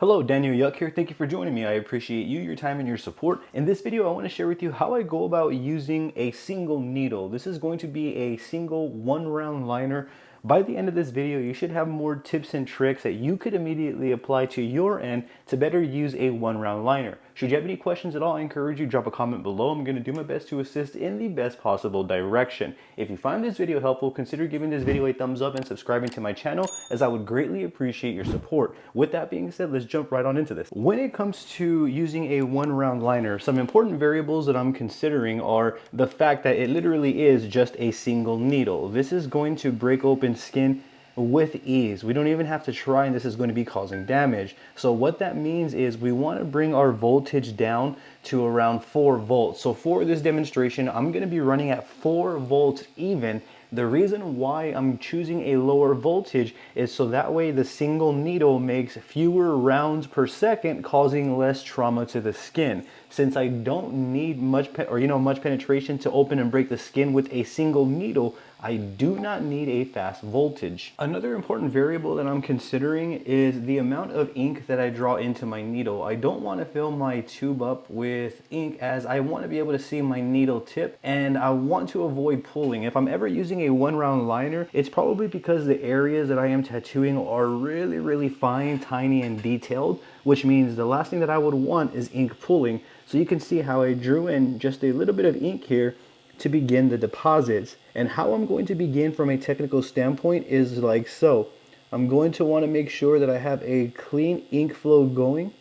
Hello, Daniel Yuck here. Thank you for joining me. I appreciate you, your time, and your support. In this video, I want to share with you how I go about using a single needle. This is going to be a single one-round liner. By the end of this video, you should have more tips and tricks that you could immediately apply to your end to better use a one-round liner. Should you have any questions at all, I encourage you to drop a comment below. I'm going to do my best to assist in the best possible direction. If you find this video helpful, consider giving this video a thumbs up and subscribing to my channel, as I would greatly appreciate your support. With that being said, let's jump right on into this. When it comes to using a one-round liner, some important variables that I'm considering are the fact that it literally is just a single needle. This is going to break open skin with ease. We don't even have to try, and this is going to be causing damage. So what that means is we want to bring our voltage down to around 4 volts. So for this demonstration, I'm going to be running at 4 volts even. The reason why I'm choosing a lower voltage is so that way the single needle makes fewer rounds per second, causing less trauma to the skin. Since I don't need much penetration to open and break the skin with a single needle, I do not need a fast voltage. Another important variable that I'm considering is the amount of ink that I draw into my needle. I don't want to fill my tube up with ink, as I want to be able to see my needle tip, and I want to avoid pulling. If I'm ever using a one-round liner, it's probably because the areas that I am tattooing are really fine, tiny, and detailed, which means the last thing that I would want is ink pulling. So you can see how I drew in just a little bit of ink here to begin the deposits. And how I'm going to begin from a technical standpoint is like so. I'm going to want to make sure that I have a clean ink flow going,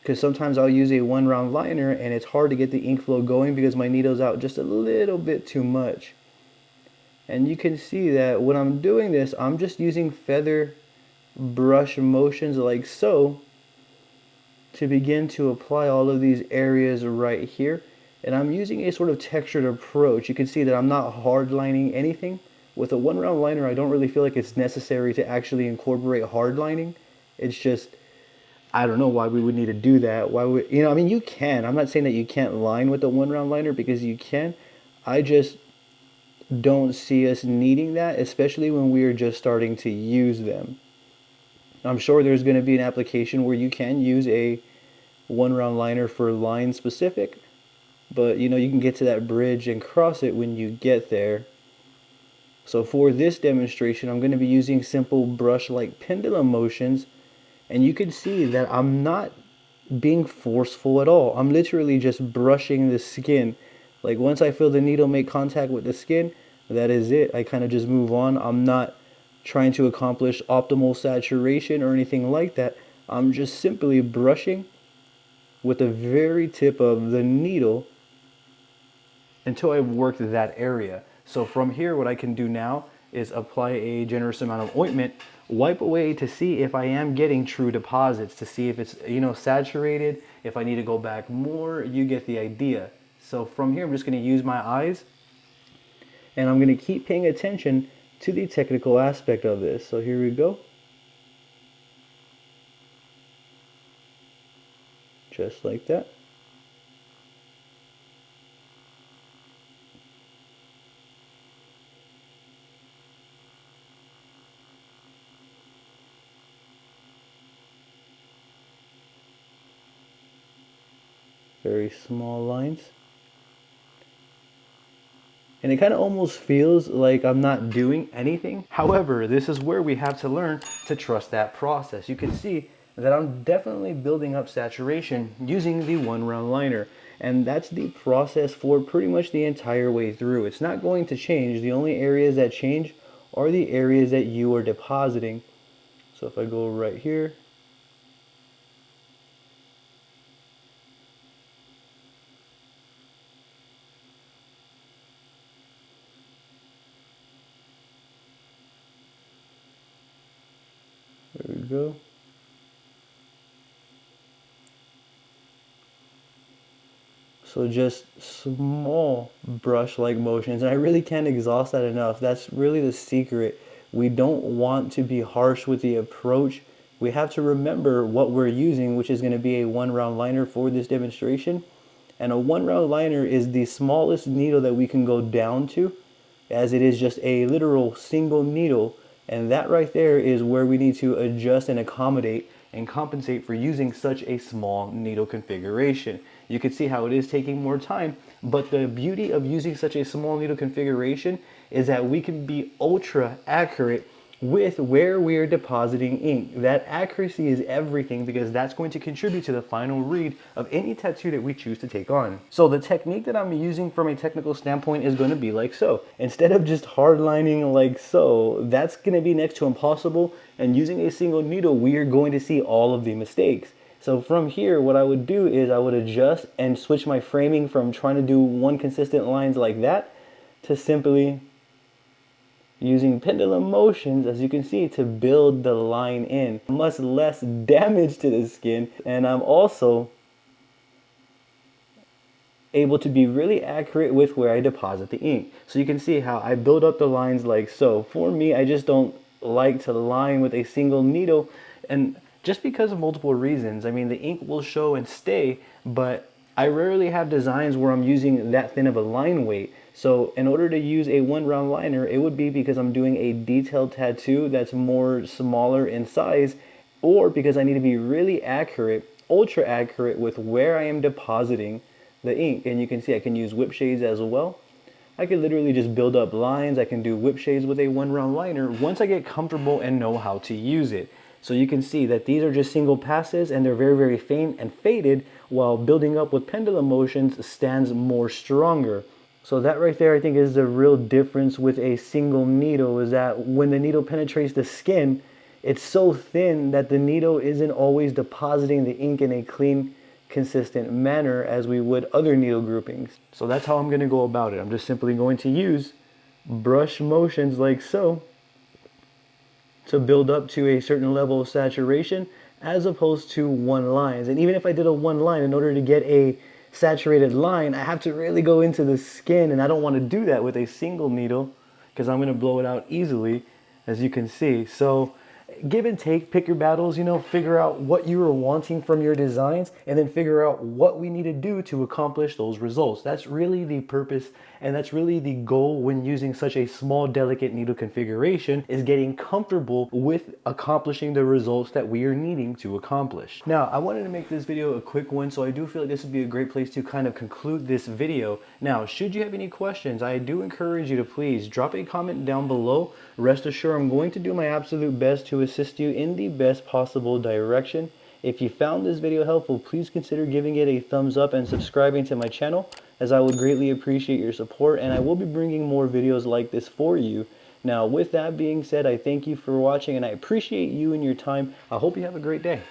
because sometimes I'll use a one-round liner and it's hard to get the ink flow going because my needle's out just a little bit too much. And you can see that when I'm doing this, I'm just using feather brush motions like so to begin to apply all of these areas right here. And I'm using a sort of textured approach. You can see that I'm not hard lining anything. With a one-round liner, I don't really feel like it's necessary to actually incorporate hard lining. It's just, I don't know why we would need to do that. Why would, I mean, you can. I'm not saying that you can't line with a one-round liner, because you can. I just don't see us needing that, especially when we are just starting to use them. I'm sure there's going to be an application where you can use a one-round liner for line specific, but you can get to that bridge and cross it when you get there. So for this demonstration, I'm going to be using simple brush-like pendulum motions, and you can see that I'm not being forceful at all. I'm literally just brushing the skin. Like, once I feel the needle make contact with the skin, that is it. I kind of just move on. I'm not trying to accomplish optimal saturation or anything like that. I'm just simply brushing with the very tip of the needle until I've worked that area. So from here, what I can do now is apply a generous amount of ointment, wipe away to see if I am getting true deposits, to see if it's saturated, if I need to go back more. You get the idea. So from here, I'm just going to use my eyes, and I'm going to keep paying attention to the technical aspect of this. So here we go. Just like that. Very small lines. And it kind of almost feels like I'm not doing anything. However, this is where we have to learn to trust that process. You can see that I'm definitely building up saturation using the one-round liner. And that's the process for pretty much the entire way through. It's not going to change. The only areas that change are the areas that you are depositing. So if I go right here, there we go. So just small brush-like motions. And I really can't exhaust that enough. That's really the secret. We don't want to be harsh with the approach. We have to remember what we're using, which is going to be a one-round liner for this demonstration. And a one-round liner is the smallest needle that we can go down to, as it is just a literal single needle And that right there is where we need to adjust and accommodate and compensate for using such a small needle configuration. You can see how it is taking more time, but the beauty of using such a small needle configuration is that we can be ultra accurate with where we are depositing ink. That accuracy is everything because that's going to contribute to the final read of any tattoo that we choose to take on. So the technique that I'm using from a technical standpoint is going to be like so. Instead of just hard lining like so, that's going to be next to impossible, and using a single needle, we are going to see all of the mistakes. So from here, what I would do is I would adjust and switch my framing from trying to do one consistent lines like that to simply using pendulum motions, as you can see, to build the line in. Much less damage to the skin, and I'm also able to be really accurate with where I deposit the ink. So you can see how I build up the lines like so. For me, I just don't like to line with a single needle, and just because of multiple reasons. I mean, the ink will show and stay, but I rarely have designs where I'm using that thin of a line weight. So in order to use a one round liner, it would be because I'm doing a detailed tattoo that's more smaller in size, or because I need to be really accurate, ultra accurate with where I am depositing the ink. And you can see I can use whip shades as well. I can literally just build up lines. I can do whip shades with a one round liner once I get comfortable and know how to use it. So you can see that these are just single passes and they're very, very faint and faded, while building up with pendulum motions stands more stronger. So that right there, I think, is the real difference with a single needle, is that when the needle penetrates the skin, it's so thin that the needle isn't always depositing the ink in a clean, consistent manner as we would other needle groupings. So that's how I'm going to go about it. I'm just simply going to use brush motions like so to build up to a certain level of saturation, as opposed to one lines. And even if I did a one line, in order to get a saturated line, I have to really go into the skin, and I don't want to do that with a single needle because I'm going to blow it out easily, as you can see. So give and take, pick your battles, figure out what you are wanting from your designs, and then figure out what we need to do to accomplish those results. That's really the purpose, and that's really the goal when using such a small, delicate needle configuration, is getting comfortable with accomplishing the results that we are needing to accomplish. Now, I wanted to make this video a quick one, so I do feel like this would be a great place to kind of conclude this video. Now, should you have any questions, I do encourage you to please drop a comment down below. Rest assured, I'm going to do my absolute best to assist you in the best possible direction. If you found this video helpful, please consider giving it a thumbs up and subscribing to my channel, as I would greatly appreciate your support, and I will be bringing more videos like this for you. Now, with that being said, I thank you for watching, and I appreciate you and your time. I hope you have a great day.